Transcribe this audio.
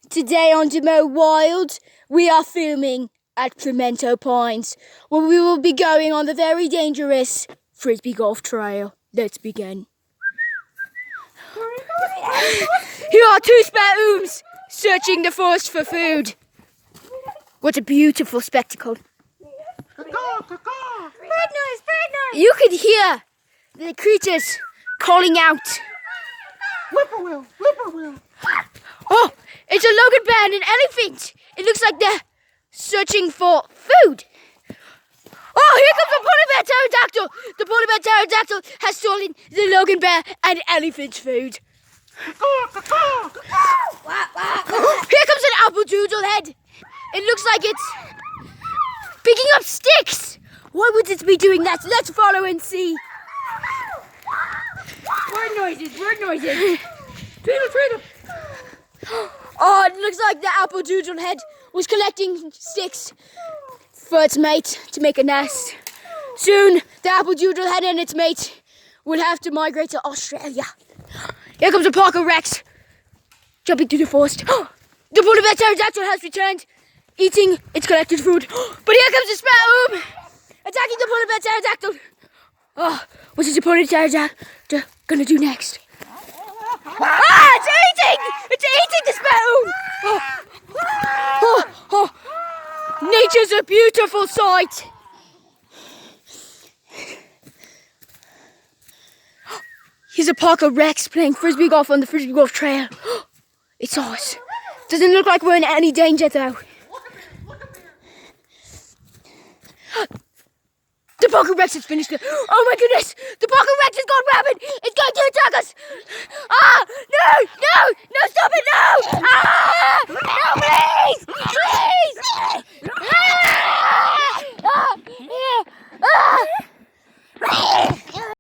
Today on Demo Wild, we are filming at Pimento Pines, where we will be going on the very dangerous frisbee golf trail. Let's begin. Here are two spare searching the forest for food. What a beautiful spectacle. Bird noise! You could hear the creatures calling out. Whippoorwill! Oh, it's a Logan bear and an elephant. It looks like they're searching for food. Oh, here comes the polar bear pterodactyl. The polar bear pterodactyl has stolen the Logan bear and elephant's food. Here comes an apple doodle head. It looks like it's picking up sticks. Why would it be doing that? Let's follow and see. Bird noises! Tweedle! Oh, it looks like the apple doodle head was collecting sticks for its mate to make a nest. Soon, the apple doodle head and its mate will have to migrate to Australia. Here comes a Parker Rex, jumping through the forest. The polar bear pterodactyl has returned, eating its collected food. But here comes the sparrow, attacking the polar bear pterodactyl. Oh, what is the polar pterodactyl gonna do next? Ah, it's eating! It's eating the sparrow! Nature's a beautiful sight. Here's a Parker Rex playing frisbee golf on the frisbee golf trail. It's us. Doesn't look like we're in any danger though. The Parker Rex has finished it. Oh my goodness! The Parker Rex has gone rabid! It's going to attack us! Ah! No! Stop it! No! Ah!